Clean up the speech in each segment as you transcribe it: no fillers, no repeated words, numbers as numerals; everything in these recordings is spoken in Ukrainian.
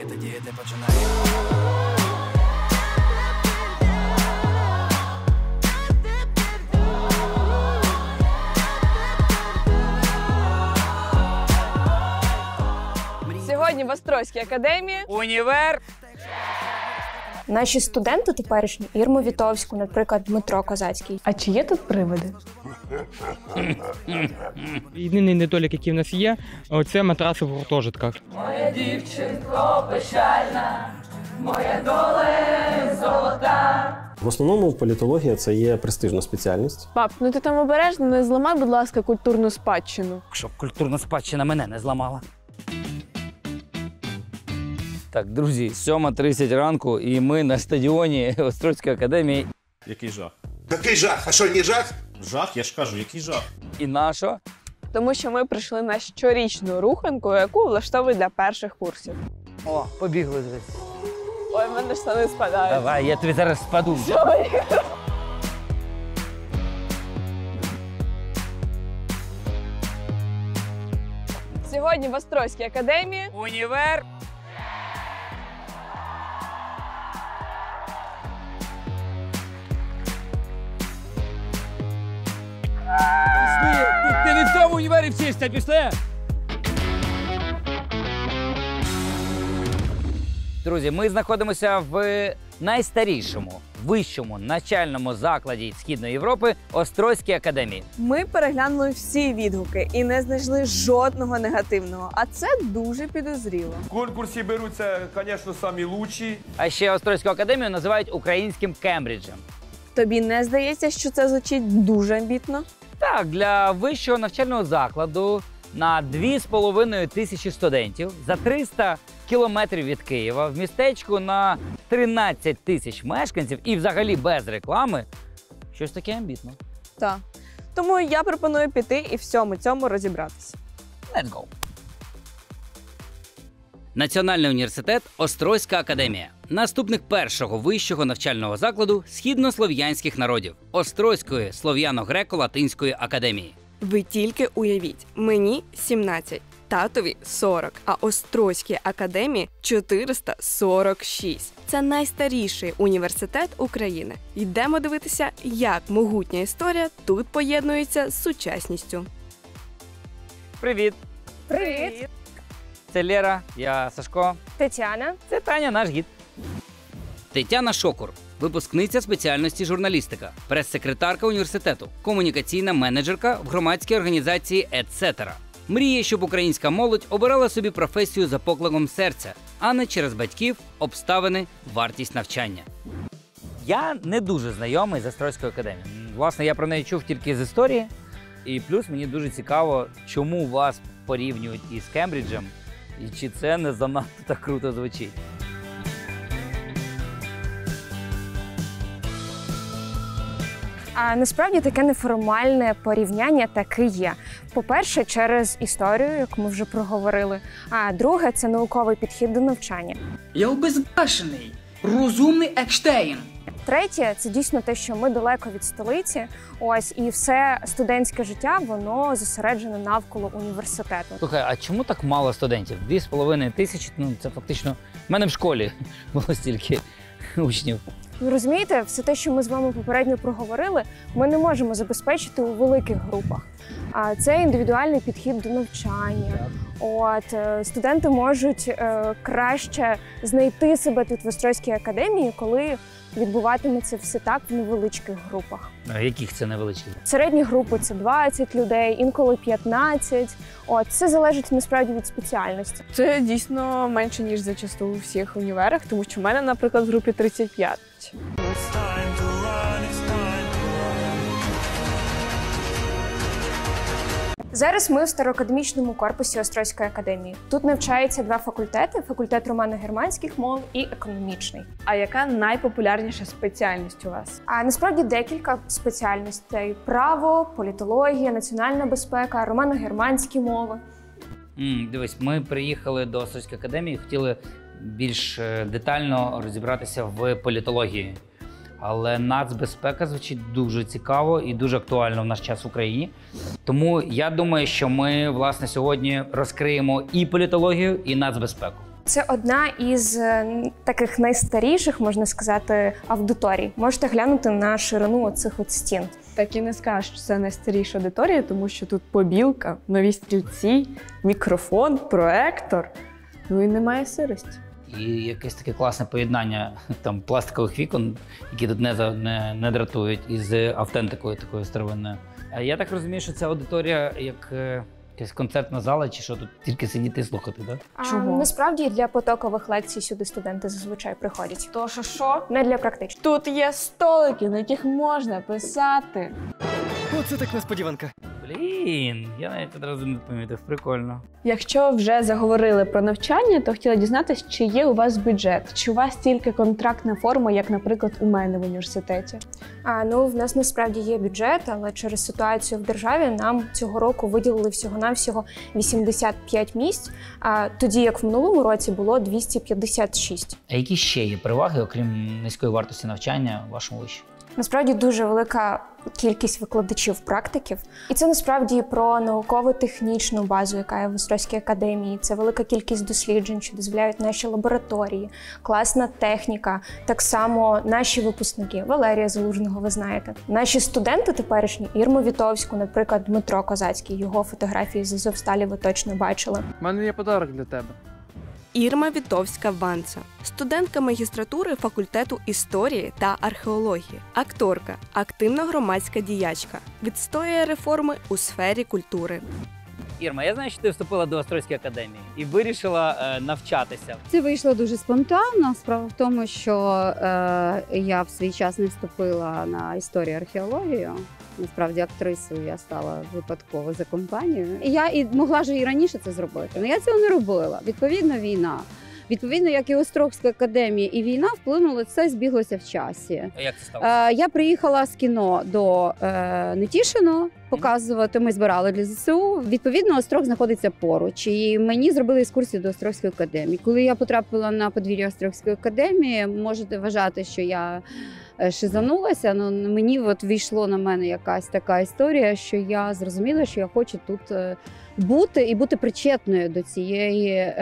тоді ти починай. Сьогодні в Острозькій академії Універ. Наші студенти теперішні Ірму Вітовську, наприклад, Дмитро Козацький. А чи є тут привиди? Єдиний недолік, який в нас є, це матраси в гуртожитках. Моя дівчинко печальна, моя доля золота. В основному політологія – це є престижна спеціальність. Пап, ну ти там обережно, не зламай, будь ласка, культурну спадщину. Щоб культурна спадщина мене не зламала. Так, друзі, 7:30 ранку, і ми на стадіоні Острозької академії. Який жах? Який жах? А що, не жах? Жах? Я ж кажу, який жах? І наша? Тому що ми прийшли на щорічну руханку, яку влаштовують для перших курсів. О, побігли звідси. Ой, в мене штани спадають. Давай, я тобі зараз спаду. Сьогодні в Острозькій академії Універ. Пішли! Ти не в цьому універі вчишся, пішли! Друзі, ми знаходимося в найстарішому, вищому навчальному закладі Східної Європи – Острозькій академії. ми переглянули всі відгуки і не знайшли жодного негативного, а це дуже підозріло. В конкурсі беруться, звісно, самі лучші. А ще Острозьку академію називають українським Кембриджем. Тобі не здається, що це звучить дуже амбітно? Так, для вищого навчального закладу на 2,5 тисячі студентів за 300 кілометрів від Києва в містечку на 13 тисяч мешканців і взагалі без реклами – щось таке амбітно. Так. Тому я пропоную піти і всьому цьому розібратися. Let's go! Національний університет Острозька академія. Наступник першого вищого навчального закладу східнослов'янських народів – Острозької слов'яно-греко-латинської академії. Ви тільки уявіть, мені 17, татові 40, а Острозькій академії 446. Це найстаріший університет України. Йдемо дивитися, як могутня історія тут поєднується з сучасністю. Привіт! Привіт! Це Лера, я Сашко. Тетяна. Це Таня, наш гід. Тетяна Шокур. Випускниця спеціальності журналістика, прес-секретарка університету, комунікаційна менеджерка в громадській організації «Етцетера». Мріє, щоб українська молодь обирала собі професію за покликом серця, а не через батьків, обставини, вартість навчання. Я не дуже знайомий з Острозькою академією. Власне, я про неї чув тільки з історії. І плюс мені дуже цікаво, чому вас порівнюють із Кембриджем, і чи це не занадто так круто звучить. А насправді таке неформальне порівняння таки є. По-перше, через історію, яку ми вже проговорили. А друге, це науковий підхід до навчання. Я обезбашений, розумний Екштейн. Третє, це дійсно те, що ми далеко від столиці. Ось, і все студентське життя, воно зосереджене навколо університету. Слухай, а чому так мало студентів? 2,5 тисячі, ну це фактично... В мене в школі було стільки учнів. Ви розумієте, все те, що ми з вами попередньо проговорили, ми не можемо забезпечити у великих групах. А це індивідуальний підхід до навчання. От, студенти можуть краще знайти себе тут в Острозькій академії, коли відбуватиметься все так в невеличких групах. А яких це невеличких? Середні групи – це 20 людей, інколи 15. От, це залежить насправді від спеціальності. Це дійсно менше, ніж зачасту у всіх універах, тому що в мене, наприклад, в групі 35. Зараз ми в староакадемічному корпусі Острозької академії. Тут навчаються два факультети – факультет романо-германських мов і економічний. А яка найпопулярніша спеціальність у вас? А насправді декілька спеціальностей – право, політологія, національна безпека, романо-германські мови. Дивись, ми приїхали до Острозької академії, хотіли більш детально розібратися в політології. Але нацбезпека звучить дуже цікаво і дуже актуально в наш час в Україні. Тому я думаю, що ми, власне, сьогодні розкриємо і політологію, і нацбезпеку. Це одна із таких найстаріших, можна сказати, аудиторій. Можете глянути на ширину оцих от стін. Так і не скажеш, що це найстаріша аудиторія, тому що тут побілка, нові стільці, мікрофон, проектор, ну і немає сирості. І якесь таке класне поєднання там пластикових вікон, які тут не дратують, із автентикою такою старовинною. А я так розумію, що ця аудиторія як якась концертна зала, чи що тут тільки сидіти і слухати, так? Чого? Насправді для потокових лекцій сюди студенти зазвичай приходять. То що? Не для практичних. Тут є столики, на яких можна писати. Оце так несподіванка. Блін, я навіть одразу не помітив, прикольно. Якщо вже заговорили про навчання, то хотіла дізнатися, чи є у вас бюджет, чи у вас тільки контрактна форма, як, наприклад, у мене в університеті? В нас насправді є бюджет, але через ситуацію в державі нам цього року виділили всього-навсього 85 місць, тоді як в минулому році було 256. А які ще є переваги, окрім низької вартості навчання у вашому виші? Насправді дуже велика кількість викладачів-практиків. І це насправді про науково-технічну базу, яка є в Острозькій академії. Це велика кількість досліджень, що дозволяють наші лабораторії, класна техніка, так само наші випускники. Валерія Залужного, ви знаєте. Наші студенти теперішні, Ірму Вітовську, наприклад, Дмитро Козацький, його фотографії з Азовсталі ви точно бачили. У мене є подарок для тебе. Ірма Вітовська-Ванца, студентка магістратури факультету історії та археології, акторка, активна громадська діячка, відстоює реформи у сфері культури. Ірма, я знаю, що ти вступила до Острозької академії і вирішила навчатися. Це вийшло дуже спонтанно. Справа в тому, що я в свій час не вступила на історію археологію. Насправді актрисою я стала випадково за компанією. І я могла ж і раніше це зробити, але я цього не робила. Відповідно, війна. Відповідно, як і Острозька академія, і війна вплинули, це збіглося в часі. А як це сталося? Я приїхала з кіно до Нетішино показувати, ми збирали для ЗСУ. Відповідно, Острог знаходиться поруч, і мені зробили екскурсію до Острозької академії. Коли я потрапила на подвір'я Острозької академії, можете вважати, що я шизанулася, але мені війшло на мене якась така історія, що я зрозуміла, що я хочу тут бути і бути причетною до цієї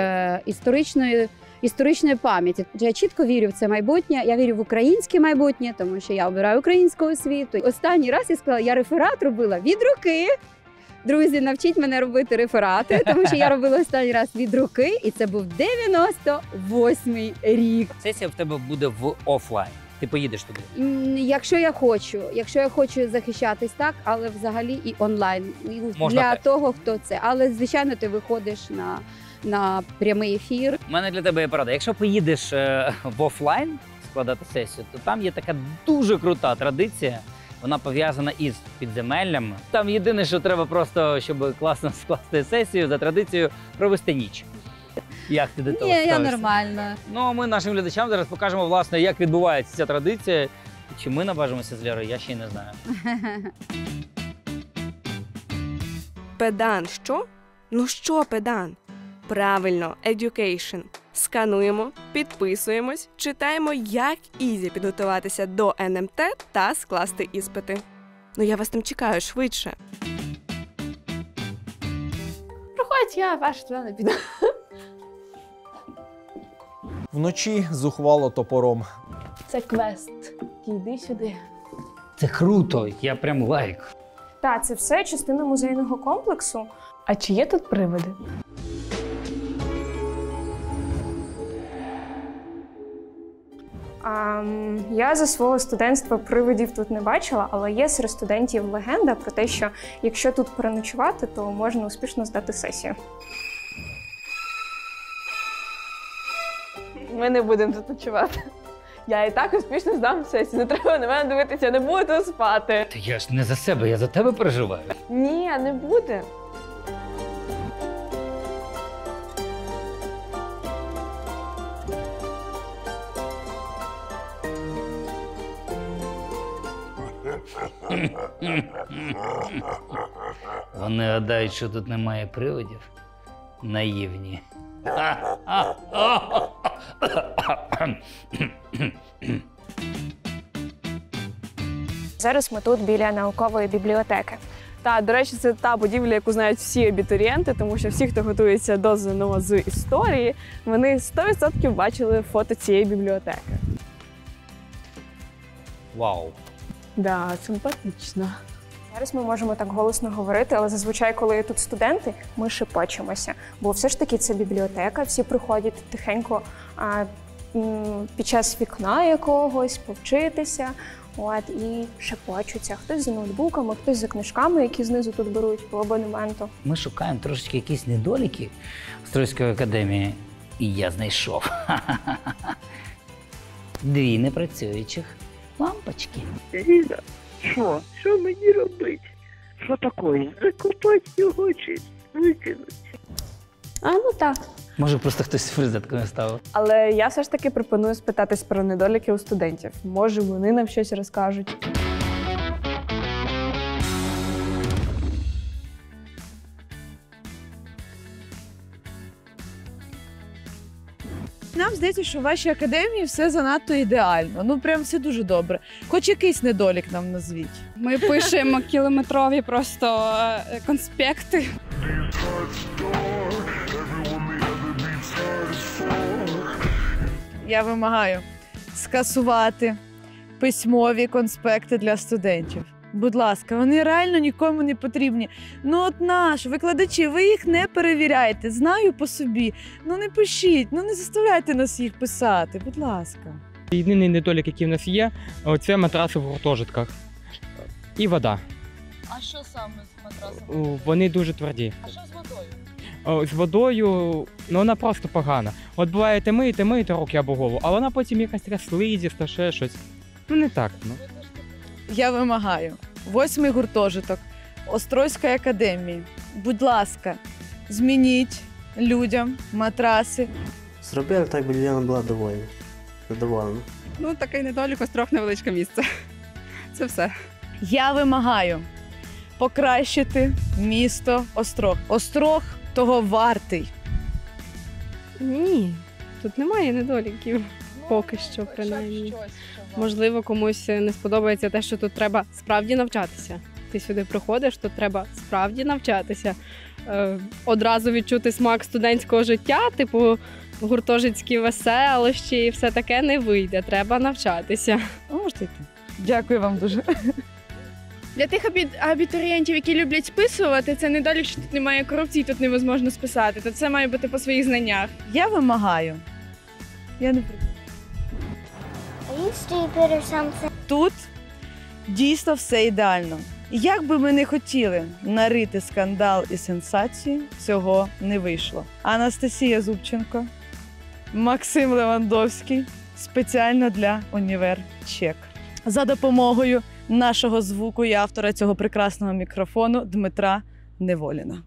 історичної пам'яті. Я чітко вірю в це майбутнє, я вірю в українське майбутнє, тому що я обираю українську освіту. Останній раз я сказала, я реферат робила від руки. Друзі, навчіть мене робити реферати, тому що я робила останній раз від руки, і це був 98-й рік. Сесія в тебе буде в офлайн. Ти поїдеш туди? Якщо я хочу захищатись, так, але взагалі і онлайн. Можна для так. того, хто це. Але, звичайно, ти виходиш на прямий ефір. У мене для тебе є порада. Якщо поїдеш в офлайн складати сесію, то там є така дуже крута традиція. Вона пов'язана із підземеллями. Там єдине, що треба просто, щоб класно скласти сесію, за традицією провести ніч. Як ти до того ставишся? Я нормально. Ну, а ми нашим глядачам зараз покажемо, власне, як відбувається ця традиція. Чи ми наважимося з Лярою, я ще й не знаю. Педан що? Ну що педан? Правильно, education. Скануємо, підписуємось, читаємо, як ізі підготуватися до НМТ та скласти іспити. Ну я вас там чекаю швидше. Проходь, я ваш туди не піду. Вночі зухвало топором. Це квест. Йди сюди. Це круто, я прям лайк. Так, це все частина музейного комплексу. А чи є тут привиди? Я за свого студентства привидів тут не бачила, але є серед студентів легенда про те, що якщо тут переночувати, то можна успішно здати сесію. Ми не будемо тут ночувати. Я і так успішно здам сесію, не треба на мене дивитися, я не буду тут спати. Та я ж не за себе, я за тебе переживаю. Ні, не буде. Вони гадають, що тут немає привидів. Наївні. Зараз ми тут біля наукової бібліотеки. Та, до речі, це та будівля, яку знають всі абітурієнти, тому що всі, хто готується до ЗНО з історії, вони 100% бачили фото цієї бібліотеки. Вау! Да, симпатично. Зараз ми можемо так голосно говорити, але зазвичай, коли тут студенти, ми шепочемося. Бо все ж таки це бібліотека, всі приходять тихенько під час вікна якогось, повчитися. І шепочуться. Хтось за ноутбуками, хтось за книжками, які знизу тут беруть по абонементу. Ми шукаємо трошечки якісь недоліки Острозької академії, і я знайшов. 2 непрацюючих лампочки. Ліна, що? Що мені робити? Що таке? Закопати його чи викинути? Ну так. Може, просто хтось розеткою ставив. Але я все ж таки пропоную спитатись про недоліки у студентів. Може, вони нам щось розкажуть. Нам здається, що в вашій академії все занадто ідеально. Ну, прям все дуже добре. Хоч якийсь недолік нам назвіть. Ми пишемо кілометрові просто конспекти. Я вимагаю скасувати письмові конспекти для студентів. Будь ласка, вони реально нікому не потрібні. Ну от наш, викладачі, ви їх не перевіряйте, знаю по собі. Ну не пишіть, ну не заставляйте нас їх писати, будь ласка. Єдиний недолік, який в нас є, це матраси в гуртожитках і вода. А що саме з матрасами? Вони дуже тверді. А що з водою? З водою, вона просто погана. От буває, ти миєте руки або голову, а вона потім якась така слизіста, ще щось. Ну не так, Я вимагаю 8-й гуртожиток Острозької академії. Будь ласка, змініть людям матраси. Зробили так, би людина була задоволена. Ну, такий недолік, Острог невеличке місце. Це все. Я вимагаю покращити місто Острог. Острог того вартий. Ні, тут немає недоліків. Поки що, принаймні. Можливо, комусь не сподобається те, що тут треба справді навчатися. Ти сюди приходиш, тут треба справді навчатися. Одразу відчути смак студентського життя, типу гуртожитські веселощі і все таке не вийде. Треба навчатися. Можете йти. Дякую вам дуже. Для тих абітурієнтів, які люблять списувати, це недолік, що тут немає корупції, тут невозможно списати. То це має бути по своїх знаннях. Я вимагаю. Я не Тут дійсно все ідеально. Як би ми не хотіли нарити скандал і сенсацію, цього не вийшло. Анастасія Зубченко, Максим Левандовський спеціально для «Універ Чек». За допомогою нашого звуку і автора цього прекрасного мікрофону Дмитра Неволіна.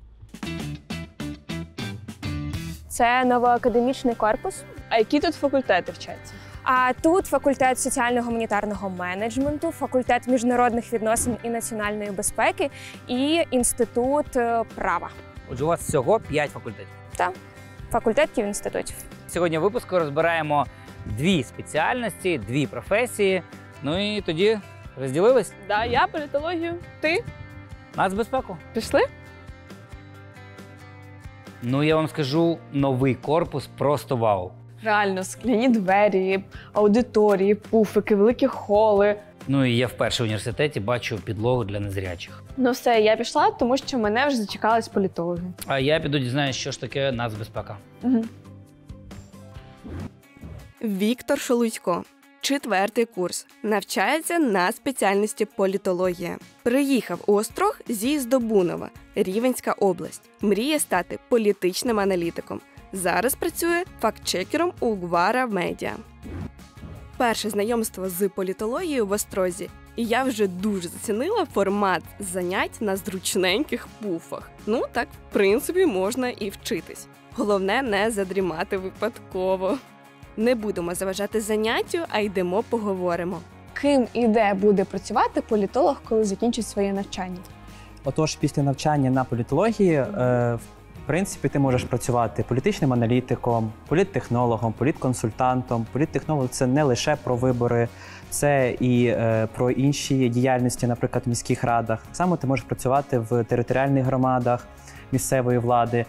Це новоакадемічний корпус. А які тут факультети вчаться? А тут факультет соціально-гуманітарного менеджменту, факультет міжнародних відносин і національної безпеки і інститут права. Отже, у вас всього 5 факультетів. Так, факультетів інститутів. Сьогодні в випуску розбираємо 2 спеціальності, 2 професії. Ну і тоді розділились. Да, я політологію. Ти? Нацбезпеку. Пішли? Ну, я вам скажу, новий корпус просто вау. Реально, скляні двері, аудиторії, пуфики, великі холи. Ну і я вперше в університеті бачу підлогу для незрячих. Ну все, я пішла, тому що мене вже зачекались політологи. А я піду дізнаюсь, що ж таке нацбезпека. Угу. Віктор Шелудько. 4-й курс. Навчається на спеціальності політологія. Приїхав у Острог зі Здобунова, Рівненська область. Мріє стати політичним аналітиком. Зараз працює фактчекером у Гвара Медіа. Перше знайомство з політологією в Острозі. І я вже дуже зацінила формат занять на зручненьких пуфах. Ну так, в принципі, можна і вчитись. Головне не задрімати випадково. Не будемо заважати заняттю, а йдемо поговоримо. Ким і де буде працювати політолог, коли закінчить своє навчання? Отож, після навчання на політології В принципі, ти можеш працювати політичним аналітиком, політтехнологом, політконсультантом. Політтехнолог – це не лише про вибори, це і про інші діяльності, наприклад, в міських радах. Так само ти можеш працювати в територіальних громадах місцевої влади.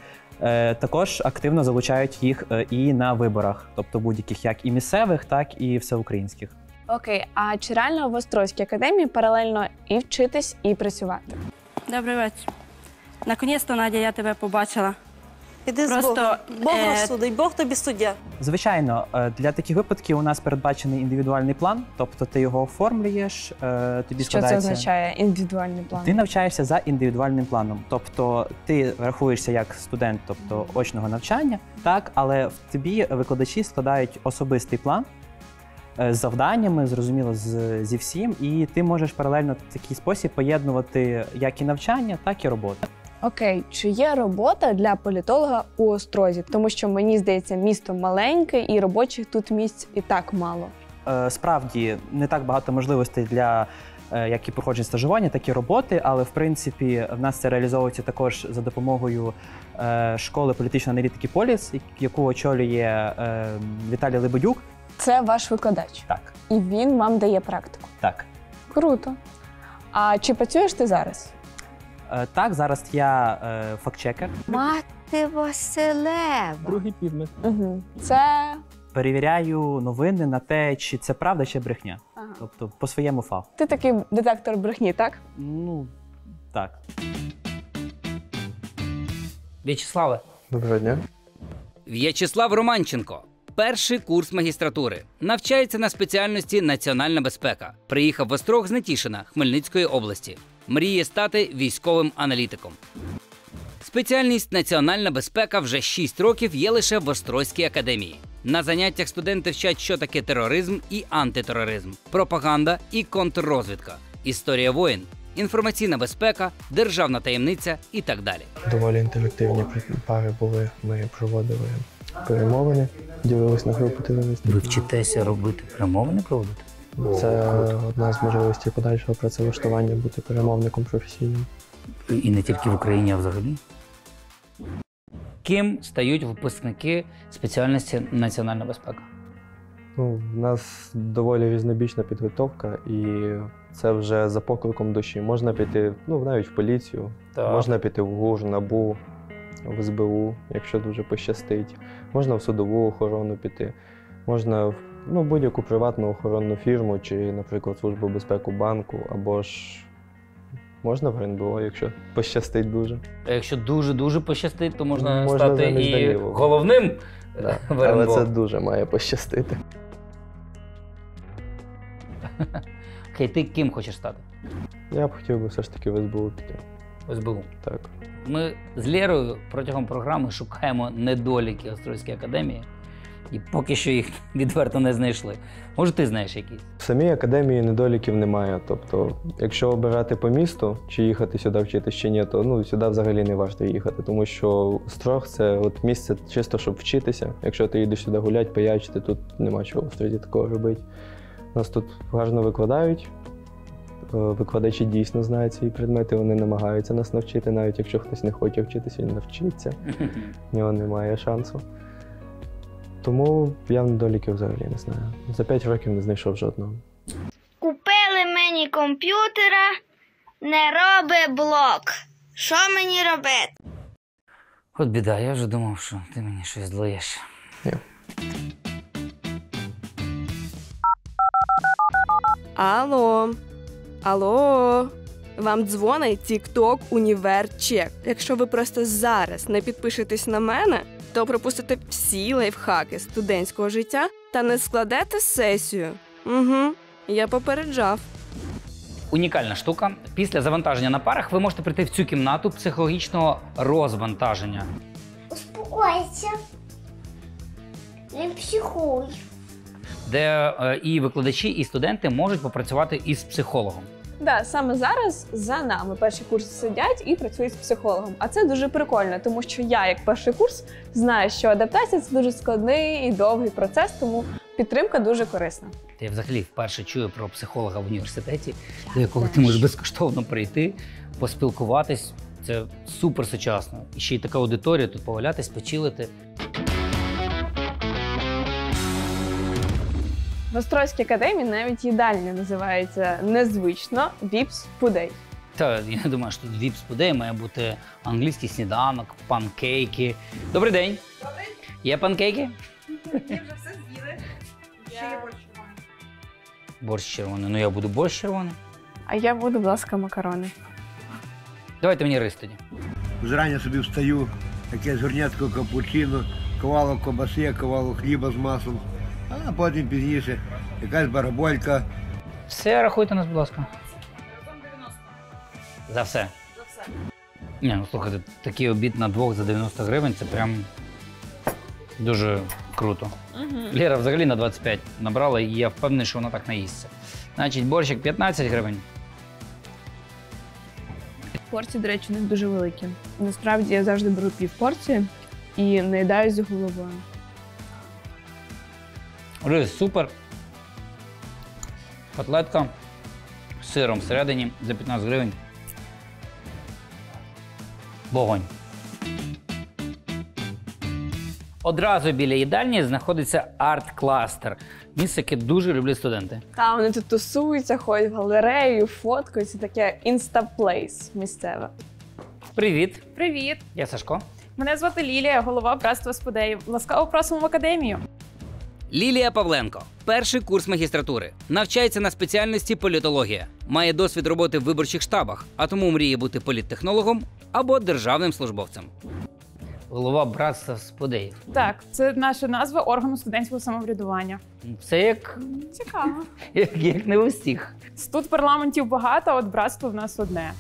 Також активно залучають їх і на виборах, тобто будь-яких як і місцевих, так і всеукраїнських. Окей, а чи реально в Острозькій академії паралельно і вчитись, і працювати? Добрий вечір. Наконець-то, Надя, я тебе побачила. Іди з Богом. Бог розсудить, Бог тобі суддя. Звичайно, для таких випадків у нас передбачений індивідуальний план, тобто ти його оформлюєш, тобі Що складається... це означає індивідуальний план? Ти навчаєшся за індивідуальним планом, тобто ти рахуєшся як студент, тобто очного навчання, так, але в тобі викладачі складають особистий план з завданнями, зрозуміло, зі всім, і ти можеш паралельно в такий спосіб поєднувати як і навчання, так і роботу. Окей, чи є робота для політолога у Острозі? Тому що, мені здається, місто маленьке і робочих тут місць і так мало. Справді, не так багато можливостей для як і проходження стажування, так і роботи, але в принципі в нас це реалізовується також за допомогою школи політичної аналітики «Поліс», яку очолює Віталій Лебедюк. Це ваш викладач? Так. І він вам дає практику? Так. Круто. А чи працюєш ти зараз? Так, зараз я фактчекер. Мати Василева. Другий підмет. Угу. Це... Перевіряю новини на те, чи це правда, чи брехня. Ага. Тобто по своєму фаху. Ти такий детектор брехні, так? Ну, так. В'ячеславе. Доброго дня. В'ячеслав Романченко. Перший курс магістратури. Навчається на спеціальності «Національна безпека». Приїхав в Острог з Нетішина, Хмельницької області. Мріє стати військовим аналітиком. Спеціальність «Національна безпека» вже 6 років є лише в Острозькій академії. На заняттях студенти вчать, що таке тероризм і антитероризм, пропаганда і контррозвідка, історія воєн, інформаційна безпека, державна таємниця і так далі. Доволі інтерактивні пари були, ми проводили перемовини, ділились на групи терористів. Ви вчитеся робити перемовини проводити? Це одна з можливостей подальшого працевлаштування, бути перемовником професійним. І не тільки в Україні, а взагалі? Ким стають випускники спеціальності «Національна безпека»? Ну, в нас доволі різнобічна підготовка, і це вже за покликом душі. Можна піти, навіть в поліцію, можна піти в ГУР, НАБУ, в СБУ, якщо дуже пощастить. Можна в судову охорону піти, можна в будь-яку приватну охоронну фірму чи, наприклад, Службу безпеки банку, або ж можна в РНБО, якщо пощастить дуже. А якщо дуже-дуже пощастить, то можна стати і головним в РНБО. Але це дуже має пощастити. Окей, ти ким хочеш стати? Я б хотів би все ж таки в СБУ піти. В СБУ? Так. Ми з Лєрою протягом програми шукаємо недоліки Острозької академії. І поки що їх відверто не знайшли. Може, ти знаєш якісь? В самій академії недоліків немає. Тобто, якщо обирати по місту, чи їхати сюди вчитись, чи ні, то сюди взагалі не варто їхати. Тому що Острог – це місце чисто, щоб вчитися. Якщо ти їдеш сюди гуляти, паячити, тут нема чого в Острозі такого робити. Нас тут гарно викладають. Викладачі дійсно знають свої предмети, вони намагаються нас навчити, навіть якщо хтось не хоче вчитися, він навчиться. В нього немає шансу. Тому я недоліків взагалі не знаю. За 5 років не знайшов жодного. Купили мені комп'ютера, не робить блок. Що мені робити? От біда, я вже думав, що ти мені щось злиєш. Алло. Алло. Вам дзвонить TikTok Універ Чек. Якщо ви просто зараз не підпишетесь на мене, то пропустите всі лайфхаки студентського життя та не складете сесію. Угу, я попереджав. Унікальна штука. Після завантаження на парах ви можете прийти в цю кімнату психологічного розвантаження. Успокойся. Не психуй. Де і викладачі, і студенти можуть попрацювати із психологом. Да, саме зараз за нами перший курс сидять і працюють з психологом. А це дуже прикольно, тому що я, як перший курс, знаю, що адаптація – це дуже складний і довгий процес, тому підтримка дуже корисна. Я взагалі вперше чую про психолога в університеті, до якого ти можеш безкоштовно прийти, поспілкуватись. Це супер сучасно. І ще й така аудиторія, тут повалятись, почилити. В Острозькій академії навіть їдальня називається незвично «Віпс Пудей». Та, я думаю, що тут віпс пудей має бути англійський сніданок, панкейки. Добрий день. Добрий. Є панкейки? Ми вже все з'їли. Ще є борщ червоний. Борщ червоний. Ну я буду борщ червоний. А я буду, будь ласка, макарони. Давайте мені рис тоді. Зрання собі встаю, якесь горнятко капучино, ковало ковбаси, ковало хліба з маслом, а потім пізніше якась бараболька. Все, рахуйте нас, будь ласка. За все? За все. Ні, ну слухайте, такий обід на двох за 90 гривень, це прям дуже круто. Лера взагалі на 25 набрала, і я впевнений, що вона так наїсться. Значить, борщик 15 гривень. Порції, до речі, у них дуже великі. Насправді я завжди беру пів порції і наїдаюсь з головою. Рис супер. Котлетка з сиром всередині за 15 гривень. Вогонь. Одразу біля їдальні знаходиться арт-кластер. Місце, яке дуже люблять студенти. Та вони тут тусуються, ходять в галерею, фоткаються, таке інстаплейс місцеве. Привіт. Привіт. Я Сашко. Мене звати Лілія, голова братства спудеїв. Ласкаво просимо в академію. Лілія Павленко. Перший курс магістратури. Навчається на спеціальності політологія. Має досвід роботи в виборчих штабах, а тому мріє бути політтехнологом або державним службовцем. Голова братства спудеїв. Так, це наша назва органу студентського самоврядування. Це як... Цікаво. як не у всіх. Тут парламентів багато, а от братство в нас одне.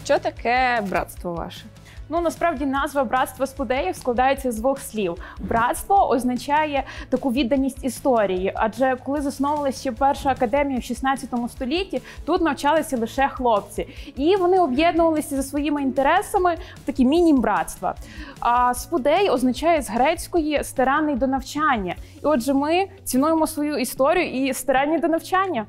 Що таке братство ваше? Ну, насправді, назва братства спудеїв складається з двох слів. Братство означає таку відданість історії, адже коли засновувалася ще перша академія в 16 столітті, тут навчалися лише хлопці. І вони об'єднувалися за своїми інтересами в такі міні-братства. А спудей означає з грецької «старанний до навчання». І отже, ми цінуємо свою історію і старанні до навчання.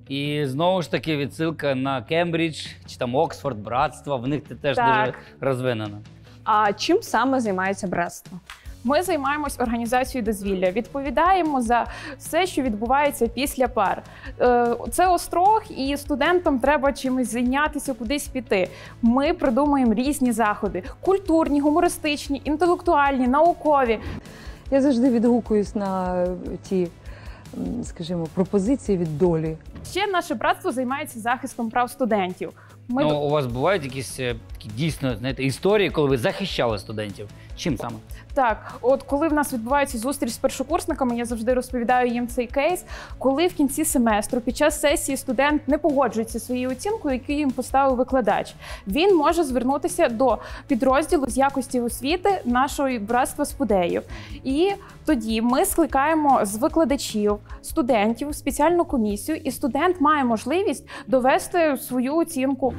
І знову ж таки відсилка на Кембридж чи там Оксфорд, братство, в них це теж Так. дуже розвинено. А чим саме займається братство? Ми займаємось організацією дозвілля, відповідаємо за все, що відбувається після пар. Це острог, і студентам треба чимось зайнятися, кудись піти. Ми придумуємо різні заходи – культурні, гумористичні, інтелектуальні, наукові. Я завжди відгукуюсь на ті, скажімо, пропозиції від долі. Ще наше братство займається захистом прав студентів. Ну, у вас бувають якісь такі дійсно, знаєте, історії, коли ви захищали студентів? Чим саме? Так, от коли в нас відбувається зустріч з першокурсниками, я завжди розповідаю їм цей кейс, коли в кінці семестру під час сесії студент не погоджується зі своєю оцінкою, яку їм поставив викладач, він може звернутися до підрозділу з якості освіти нашого братства спудеїв. І тоді ми скликаємо з викладачів, студентів спеціальну комісію, і студент має можливість довести свою оцінку.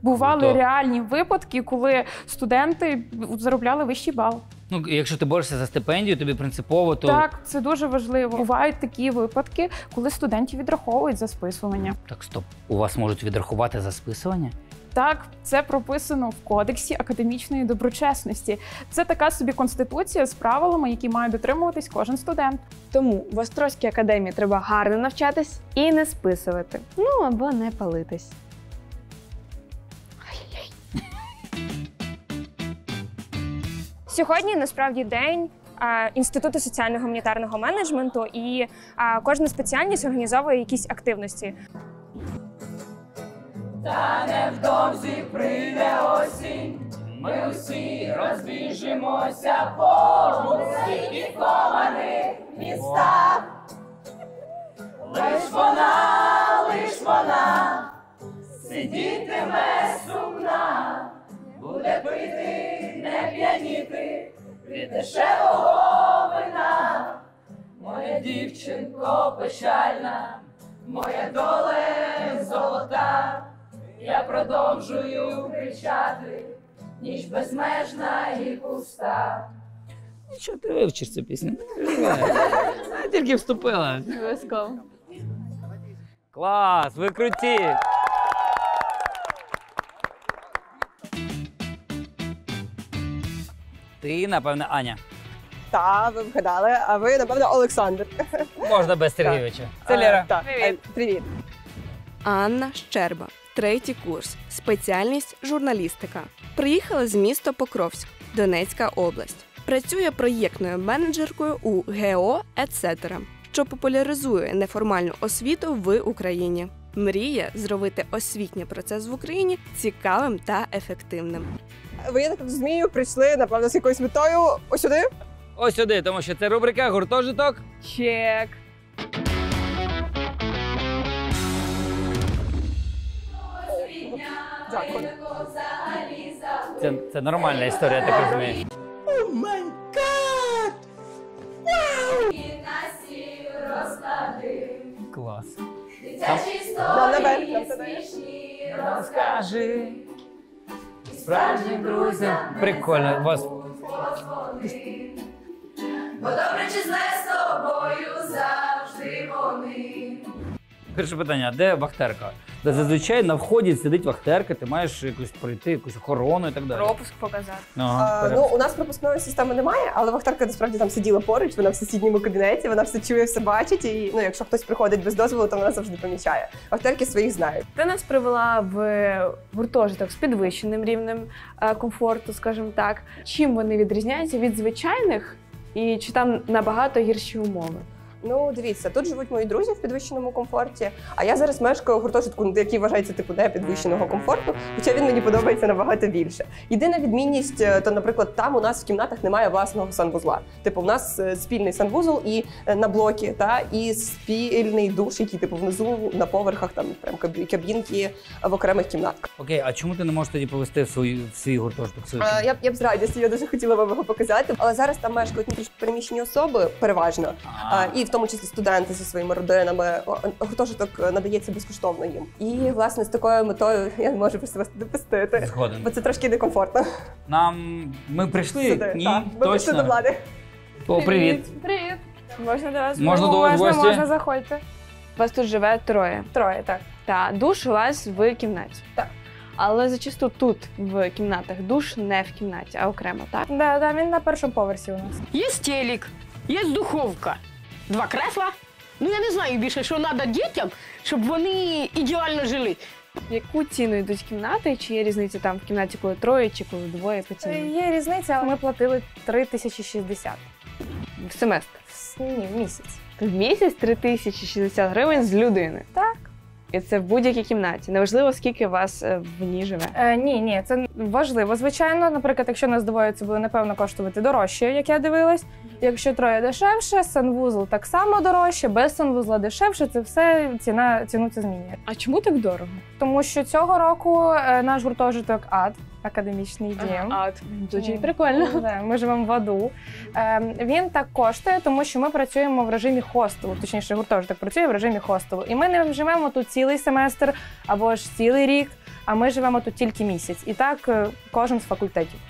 Бували реальні випадки, коли студенти заробляли вищий бал. Ну, якщо ти борешся за стипендію, тобі принципово, то... Так, це дуже важливо. Бувають такі випадки, коли студентів відраховують за списування. Так, стоп, у вас можуть відрахувати за списування? Так, це прописано в Кодексі академічної доброчесності. Це така собі конституція з правилами, які має дотримуватись кожен студент. Тому в Острозькій академії треба гарно навчатись і не списувати. Ну, або не палитись. Сьогодні насправді день Інституту соціально-гуманітарного менеджменту, і кожна спеціальність організовує якісь активності. Та невдовзі прийде осінь, ми усі розбіжимося по музикованих містах. Лиш вона сидітиме сумна, буде пити, не п'яніти від дешевого вина. Моя дівчинко печальна, моя доле золота, я продовжую кричати, ніч безмежна і пуста. Нічого, ти вивчиш цю пісню. Тільки вступила. Обов'язково. Клас, ви круті! Ти, напевне, Аня. Так, ви вгадали, а ви, напевно, Олександр. Можна без Сергійовича. Це Лера. Привіт. Анна Щерба, 3-й курс, спеціальність журналістика. Приїхала з міста Покровськ, Донецька область. Працює проєктною менеджеркою у ГО «Etc», що популяризує неформальну освіту в Україні. Мріє зробити освітній процес в Україні цікавим та ефективним. Ви, я так розумію, прийшли, напевно, з якоюсь метою ось сюди? Ось сюди, тому що це рубрика «Гуртожиток». Чек. Дякую. Це нормальна історія, я так розумію. О май гад! Вау! Клас. Дитячі історії смішні розкажи. Справжнім друзям. Прикольно. Вас. Бо добре чи зле з тобою завжди вони. Перше питання, де вахтерка? Де зазвичай на вході сидить вахтерка, ти маєш якусь пройти, якусь охорону і так далі. Пропуск показати. Ну, у нас пропускної системи немає, але вахтерка насправді там сиділа поруч, вона в сусідньому кабінеті, вона все чує, все бачить, і якщо хтось приходить без дозволу, то вона завжди помічає. Вахтерки своїх знають. Ти нас привела в гуртожиток з підвищеним рівнем комфорту, скажімо так. Чим вони відрізняються від звичайних і чи там набагато гірші умови? Ну, дивіться, тут живуть мої друзі в підвищеному комфорті, а я зараз мешкаю у гуртожитку, який вважається типу не підвищеного комфорту, хоча він мені подобається набагато більше. Єдина відмінність, то, наприклад, там у нас в кімнатах немає власного санвузла. Типу, у нас спільний санвузол і на блокі, і спільний душ, який типу внизу на поверхах, там прям кабінки в окремих кімнатках. Окей, а чому ти не можеш тоді повести в свій гуртожиток? Я б з радістю, я дуже хотіла вам його показати, але зараз там мешкають внутрішньо переміщені особи переважно, і в тому числі студенти зі своїми родинами. Гуртожиток надається безкоштовно їм. І, власне, з такою метою я не можу просто вас допустити. Згоден. Бо це трошки некомфортно. Ми прийшли? Сюди, Ні, так. Ми прийшли до влади. О, привіт. Привіт. Можна до вас? Можна до вас в гості? Можна, заходьте. У вас тут живе троє. Троє, так. Так, душ у вас в кімнаті. Так. Але зачасту тут, в кімнатах, душ не в кімнаті, а окремо, так? Да, він на першому поверсі у нас. Є телек, є духовка, 2 кресла. Ну я не знаю більше, що треба дітям, щоб вони ідеально жили. Яку ціну йдуть кімнати? Чи є різниця там в кімнаті, коли троє, чи коли двоє по ціні? Є різниця, але ми платили 3060. В семестр? Ні, в місяць. В місяць 3060 гривень з людини? Так. І це в будь-якій кімнаті. Неважливо, скільки вас в ній живе. Ні, це важливо. Звичайно, наприклад, якщо нас двоє, це буде, напевно, коштувати дорожче, як я дивилась. Якщо троє дешевше, санвузол так само дорожче, без санвузла дешевше, це все ціну це змінює. А чому так дорого? Тому що цього року наш гуртожиток АД, академічний дім. АД, дуже прикольно. Ми живемо в АДу. Він так коштує, тому що ми працюємо в режимі хостелу, точніше гуртожиток працює в режимі хостелу. І ми не живемо тут цілий семестр або ж цілий рік, а ми живемо тут тільки місяць. І так кожен з факультетів.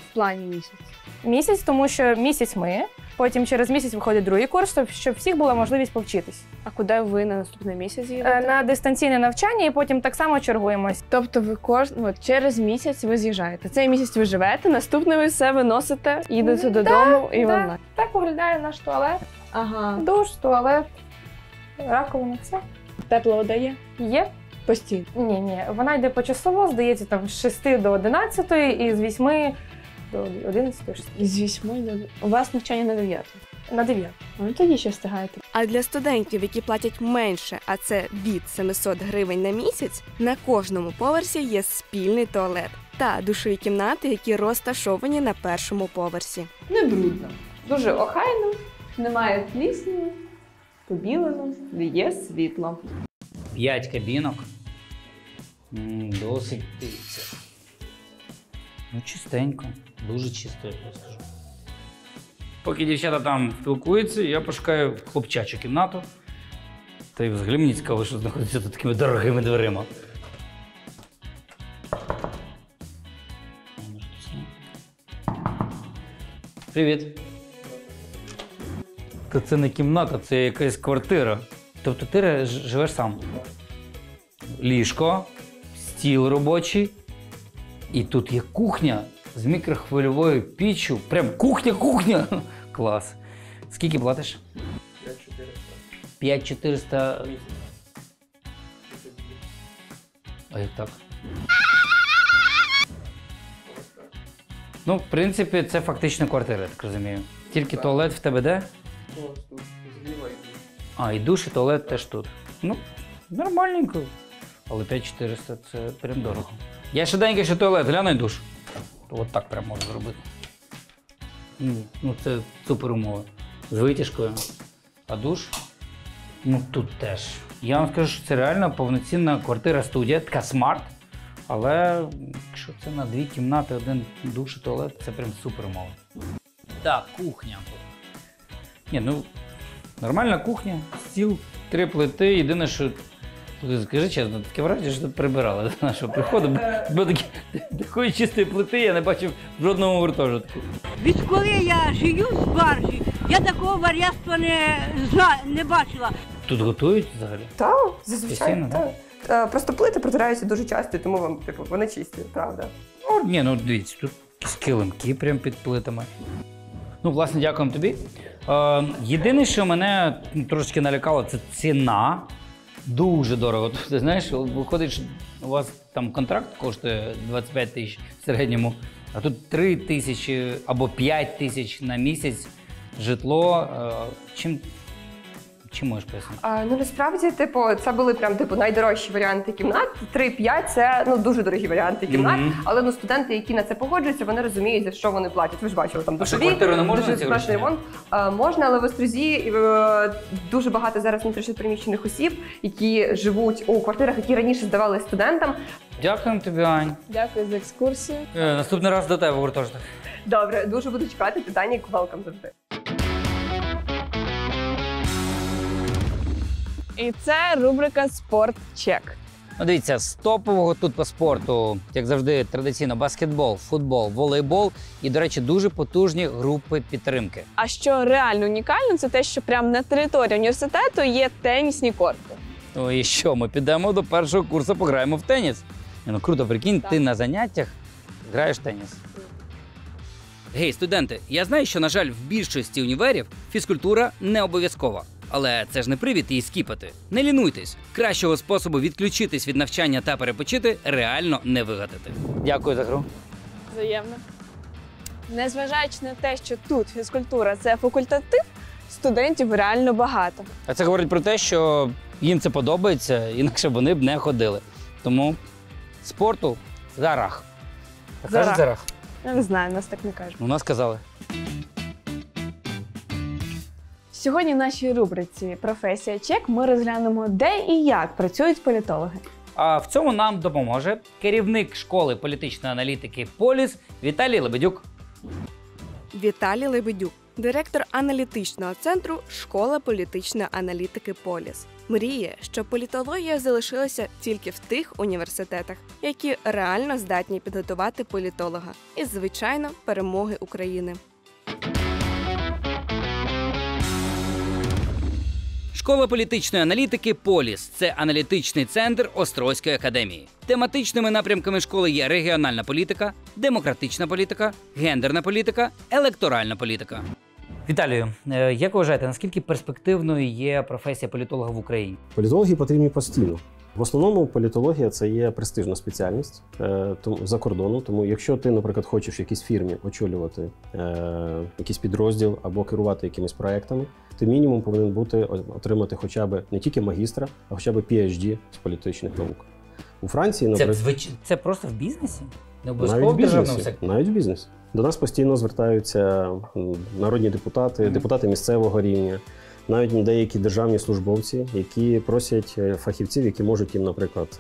В плані місяць? Місяць, тому що місяць ми, потім через місяць виходить другий курс, щоб всіх була можливість повчитись. А куди ви на наступний місяць їдете? На дистанційне навчання і потім так само чергуємось. Тобто ви через місяць ви з'їжджаєте. Цей місяць ви живете, наступний ви все виносите, їдете додому і онлайн. Так виглядає наш туалет. Ага. Душ, туалет, раковина, все. Тепла вода є? Є. Постійно? Ні. Вона йде почасово, здається, там з 6 до 11 і з 8 до 11. З 8 до... У вас навчання на 9? На 9. Ну тоді ще встигаєте. А для студентів, які платять менше, а це від 700 гривень на місяць, на кожному поверсі є спільний туалет та душові кімнати, які розташовані на першому поверсі. Не брудно. Дуже охайно, немає плісні, побілено, є світло. 5 кабінок. Досить дивиться. Ну, чистенько. Дуже чисто, я скажу. Поки дівчата там спілкуються, я пошукаю хлопчачу кімнату. Та й взагалі мені цікаво, що знаходиться тут такими дорогими дверима. Привіт. Та це не кімната, це якась квартира. Тобто ти живеш сам. Ліжко, стіл робочий, і тут є кухня з мікрохвильовою піччю. Прям кухня! Клас. Скільки платиш? 5400. А як так? Ну, в принципі, це фактично квартира, я так розумію. Тільки туалет в тебе де? А, і душ, і туалет теж тут. Ну, нормальненько. Але 5400 це прям дорого. Я швиденько ще туалет, гляну і душ. От так прям можу зробити. Ну, це супер умови. З витяжкою. А душ? Ну, тут теж. Я вам скажу, що це реально повноцінна квартира-студія, така смарт. Але якщо це на 2 кімнати, 1 душ і туалет, це прям супер умови. Так, кухня. Ні, ну, нормальна кухня, стіл, 3 плити. Єдине, що, скажи чесно, таке враження, що тут прибирали до нашого приходу. Бо такої чистої плити я не бачив в жодному гуртожитку. Відколи я живу в баржі, я такого вар'ятства не бачила. Тут готують взагалі? Так, зазвичай. Постійно, так. Просто плити протираються дуже часто, тому вам, типу, вони чисті, правда. Ні, ну дивіться, тут килимки прямо під плитами. Ну, власне, дякуємо тобі. Єдине, що мене трошки налякало, це ціна. Дуже дорого. Ти знаєш, виходить, що у вас там контракт коштує 25 тисяч в середньому, а тут 3 тисячі або 5 тисяч на місяць житло. Чим можеш пояснити? Ну, насправді, типу, це були прям, типу, найдорожчі варіанти кімнат. 3-5 – це, ну, дуже дорогі варіанти кімнат. Але, ну, студенти, які на це погоджуються, вони розуміють, за що вони платять. Ви ж бачили, там душові, квартиру не можна дуже страшний ремонт. Можна, але в Острозі дуже багато зараз внутрішньопереміщених осіб, які живуть у квартирах, які раніше здавали студентам. Дякуємо тобі, Ань. Дякую за екскурсію. Наступний раз до тебе в гуртожиток. Добре, дуже буду чекати. Титанік, welcome завжди. І це рубрика «Спортчек». Ну, дивіться, з топового тут по спорту, як завжди, традиційно баскетбол, футбол, волейбол і, до речі, дуже потужні групи підтримки. А що реально унікально, це те, що прямо на території університету є тенісні корти. Ну і що, ми підемо до першого курсу, пограємо в теніс. Ну круто, прикинь, ти на заняттях граєш в теніс. Гей, студенти, я знаю, що, на жаль, в більшості універів фізкультура не обов'язкова. Але це ж не привід її скіпати. Не лінуйтесь. Кращого способу відключитись від навчання та перепочити реально не вигадати. Дякую за гру. Взаємно. Незважаючи на те, що тут фізкультура – це факультатив, студентів реально багато. А це говорить про те, що їм це подобається, інакше вони б не ходили. Тому спорту зарах. Кажуть зарах? Я не знаю, нас так не кажуть. У нас казали. Сьогодні в нашій рубриці «Професія Чек» ми розглянемо, де і як працюють політологи. А в цьому нам допоможе керівник школи політичної аналітики «Поліс» Віталій Лебедюк. Віталій Лебедюк, директор аналітичного центру «Школа політичної аналітики «Поліс». Мріє, щоб політологія залишилася тільки в тих університетах, які реально здатні підготувати політолога. І, звичайно, перемоги України. Школа політичної аналітики «Поліс» – це аналітичний центр Острозької академії. Тематичними напрямками школи є регіональна політика, демократична політика, гендерна політика, електоральна політика. Віталію, як ви вважаєте, наскільки перспективною є професія політолога в Україні? Політологи потрібні постійно. В основному політологія – це є престижна спеціальність за кордоном. Тому якщо ти, наприклад, хочеш в якійсь фірмі очолювати якийсь підрозділ або керувати якимись проектами, ти мінімум повинен отримати хоча б не тільки магістра, а хоча б PhD з політичних наук. У Франції, наприклад… Це просто в бізнесі? Не обов'язково в державному секторі? Навіть в бізнесі. До нас постійно звертаються народні депутати, депутати місцевого рівня, навіть деякі державні службовці, які просять фахівців, які можуть їм, наприклад,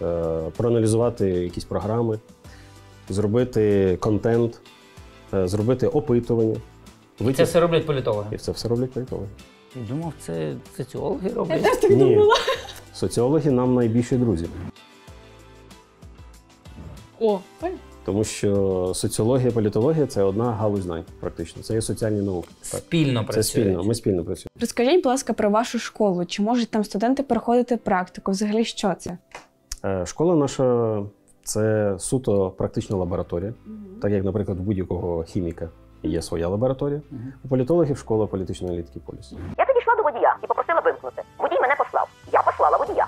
проаналізувати якісь програми, зробити контент, зробити опитування. І це все роблять політологи? І це все роблять політологи. Я думав, це соціологи роблять. Ні, соціологи нам найбільші друзі. О, Тому що соціологія, політологія – це одна галузь знань практично. Це є соціальні науки. Спільно працюють. Це спільно, ми спільно працюємо. Розкажіть, будь ласка, про вашу школу. Чи можуть там студенти проходити практику? Взагалі, що це? Школа наша – це суто практична лабораторія. Так як, наприклад, у будь-якого хіміка є своя лабораторія. У політологів школа політичної аналітики «Полюс». Я підійшла до водія і попросила вимкнути. Водій мене послав. Я послала водія.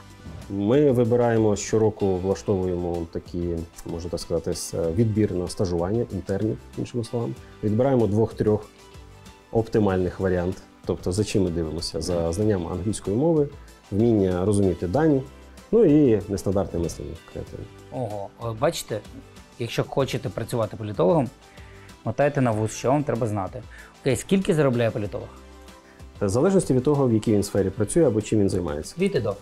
Ми вибираємо щороку, влаштовуємо такі, можна так сказати, відбір на стажування, інтернів, іншими словами. Відбираємо 2-3 оптимальних варіантів. Тобто, за чим ми дивимося? За знанням англійської мови, вміння розуміти дані, ну і нестандартне мислення креативне. Ого, бачите, якщо хочете працювати політологом, мотайте на вуз, що вам треба знати. Окей, скільки заробляє політолог? В залежності від того, в якій він сфері працює або чим він займається. Від і до?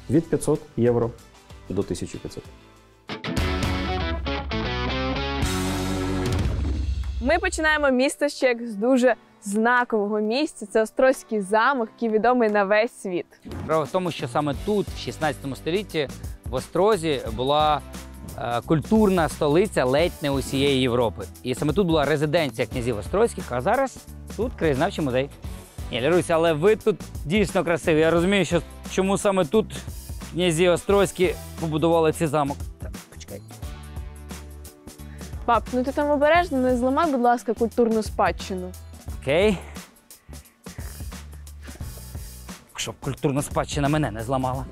Від 500 євро до 1500. Ми починаємо місто ще як з дуже знакового місця. Це Острозький замок, який відомий на весь світ. Справа в тому, що саме тут, в 16 столітті, в Острозі була культурна столиця ледь не усієї Європи. І саме тут була резиденція князів Острозьких, а зараз тут краєзнавчий музей. Ні, Ліруся, але ви тут дійсно красиві. Я розумію, що чому саме тут князі Острозькі побудували цей замок. Так, почекай. Пап, ну ти там обережно, не зламай, будь ласка, культурну спадщину. Окей. Щоб культурна спадщина мене не зламала.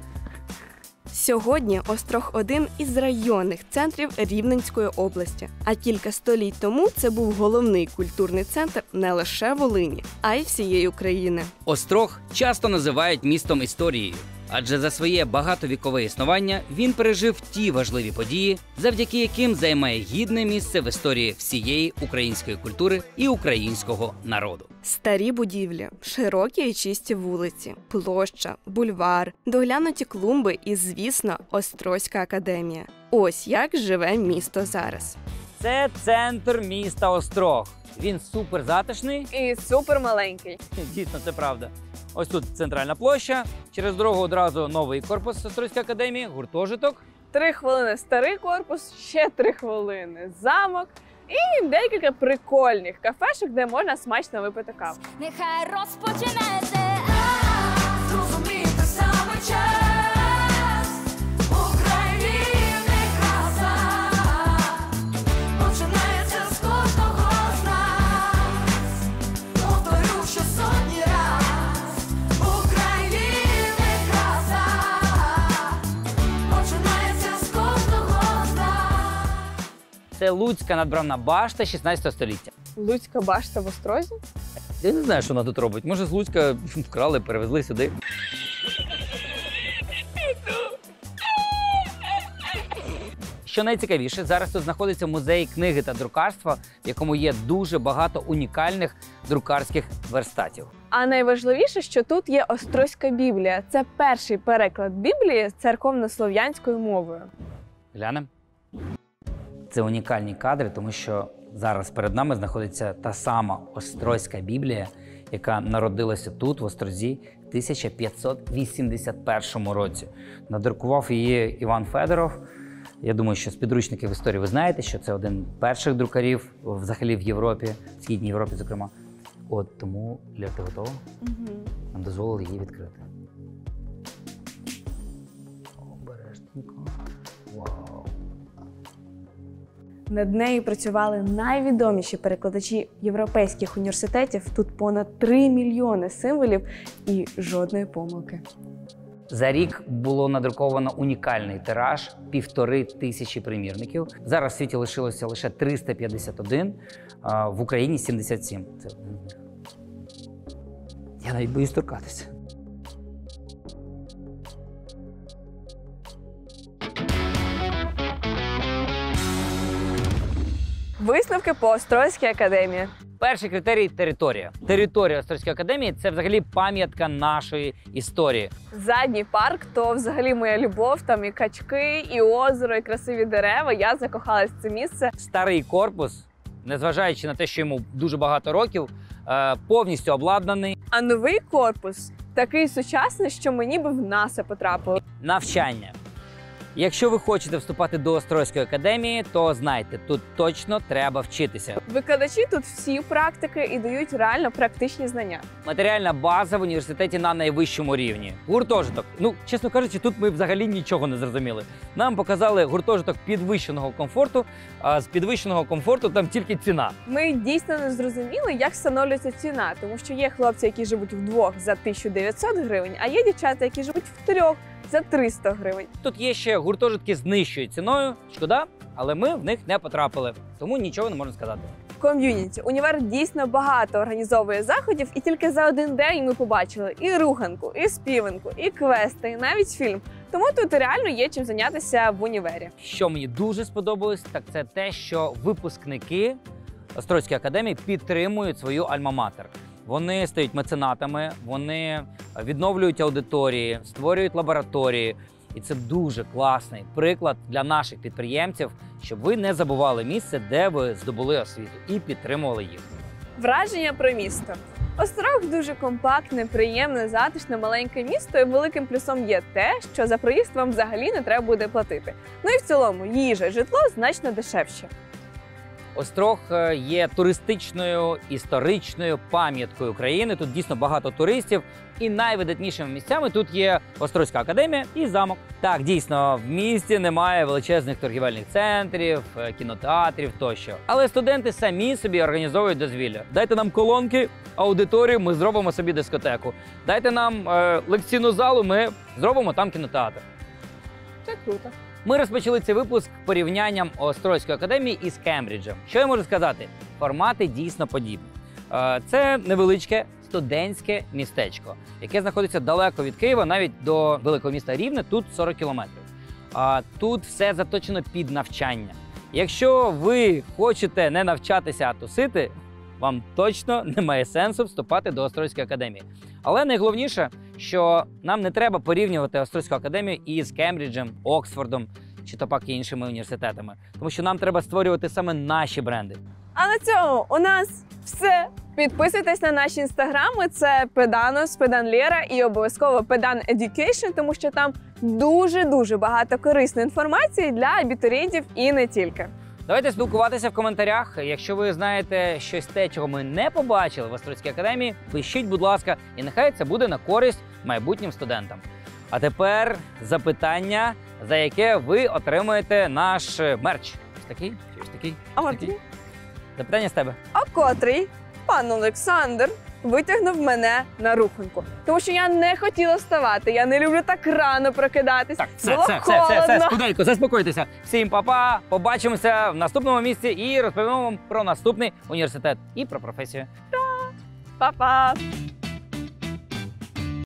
Сьогодні Острог – один із районних центрів Рівненської області. А кілька століть тому це був головний культурний центр не лише Волині, а й всієї України. Острог часто називають містом історією, адже за своє багатовікове існування він пережив ті важливі події, завдяки яким займає гідне місце в історії всієї української культури і українського народу. Старі будівлі, широкі і чисті вулиці, площа, бульвар, доглянуті клумби і, звісно, Острозька академія. Ось як живе місто зараз. Це центр міста Острог. Він супер затишний і супер маленький. Дійсно, це правда. Ось тут центральна площа, через дорогу одразу новий корпус Острозької академії, гуртожиток. 3 хвилини старий корпус, ще 3 хвилини замок і декілька прикольних кафешок, де можна смачно випити каву. Нехай розпочнеться, зрозуміти саме час. України краса починається з кожного з нас. Повторю ще сотні раз. України краса починається з кожного з нас. Це Луцька надбравна башта 16 століття. Луцька башта в Острозі? Я не знаю, що вона тут робить. Може, з Луцька вкрали, перевезли сюди. Що найцікавіше, зараз тут знаходиться музей книги та друкарства, в якому є дуже багато унікальних друкарських верстатів. А найважливіше, що тут є Острозька Біблія. Це перший переклад Біблії церковно-слов'янською мовою. Глянемо. Це унікальні кадри, тому що зараз перед нами знаходиться та сама Острозька Біблія, яка народилася тут, в Острозі, в 1581 році. Надрукував її Іван Федоров. Я думаю, що з підручників історії ви знаєте, що це один з перших друкарів взагалі в Європі, в Східній Європі, зокрема. От тому, Лєр, ти готова? Нам дозволили її відкрити. Обережненько. Вау. Над нею працювали найвідоміші перекладачі європейських університетів. Тут понад 3 мільйони символів і жодної помилки. За рік було надруковано унікальний тираж – 1500 примірників. Зараз в світі лишилося лише 351, в Україні – 77. Це... Я навіть боюсь торкатися. Висновки по Острозькій академії. Перший критерій – територія. Територія Острозької академії – це взагалі пам'ятка нашої історії. Задній парк – то взагалі моя любов. Там і качки, і озеро, і красиві дерева. Я закохалась в це місце. Старий корпус, незважаючи на те, що йому дуже багато років, повністю обладнаний. А новий корпус такий сучасний, що мені би в НАСА потрапило. Навчання. Якщо ви хочете вступати до Острозької академії, то знайте, тут точно треба вчитися. Викладачі тут всі практики і дають реально практичні знання. Матеріальна база в університеті на найвищому рівні. Гуртожиток. Ну, чесно кажучи, тут ми взагалі нічого не зрозуміли. Нам показали гуртожиток підвищеного комфорту, а з підвищеного комфорту там тільки ціна. Ми дійсно не зрозуміли, як встановлюється ціна, тому що є хлопці, які живуть вдвох за 1900 гривень, а є дівчата, які живуть втрьох за 300 гривень. Тут є ще гуртожитки з нижчою ціною. Шкода, але ми в них не потрапили, тому нічого не можна сказати. Ком'юніті. Універ дійсно багато організовує заходів, і тільки за один день ми побачили і руханку, і співанку, і квести, і навіть фільм. Тому тут реально є чим зайнятися в універі. Що мені дуже сподобалось, так це те, що випускники Острозької академії підтримують свою альма-матер. Вони стають меценатами, вони відновлюють аудиторії, створюють лабораторії. І це дуже класний приклад для наших підприємців, щоб ви не забували місце, де ви здобули освіту, і підтримували їх. Враження про місто. Острог дуже компактне, приємне, затишне, маленьке місто. І великим плюсом є те, що за проїзд вам взагалі не треба буде платити. Ну і в цілому їжа, житло значно дешевше. Острог є туристичною, історичною пам'яткою України. Тут дійсно багато туристів. І найвидатнішими місцями тут є Острозька академія і замок. Так, дійсно, в місті немає величезних торгівельних центрів, кінотеатрів тощо. Але студенти самі собі організовують дозвілля. Дайте нам колонки, аудиторію, ми зробимо собі дискотеку. Дайте нам лекційну залу, ми зробимо там кінотеатр. Це круто. Ми розпочали цей випуск порівнянням Острозької академії із Кембриджем. Що я можу сказати? Формати дійсно подібні. Це невеличке студентське містечко, яке знаходиться далеко від Києва, навіть до великого міста Рівне, тут 40 кілометрів. Тут все заточено під навчання. Якщо ви хочете не навчатися, а тусити, вам точно немає сенсу вступати до Острозької академії. Але найголовніше, що нам не треба порівнювати Острозьку академію із Кембриджем, Оксфордом чи то пак іншими університетами. Тому що нам треба створювати саме наші бренди. А на цьому у нас все. Підписуйтесь на наші інстаграми, це Педанос, Педанлєра і обов'язково Педан Education, тому що там дуже-дуже багато корисної інформації для абітурієнтів і не тільки. Давайте спілкуватися в коментарях. Якщо ви знаєте щось те, чого ми не побачили в Острозькій академії, пишіть, будь ласка, і нехай це буде на користь майбутнім студентам. А тепер запитання, за яке ви отримуєте наш мерч. Ось такий, чи ось такий, ось такий. Запитання з тебе. А котрий пан Олександр витягнув мене на руханку? Тому що я не хотіла вставати, я не люблю так рано прокидатись. Було холодно. Скуденько, заспокойтеся. Всім па-па, побачимося в наступному місці і розповімо вам про наступний університет і про професію. Па-па!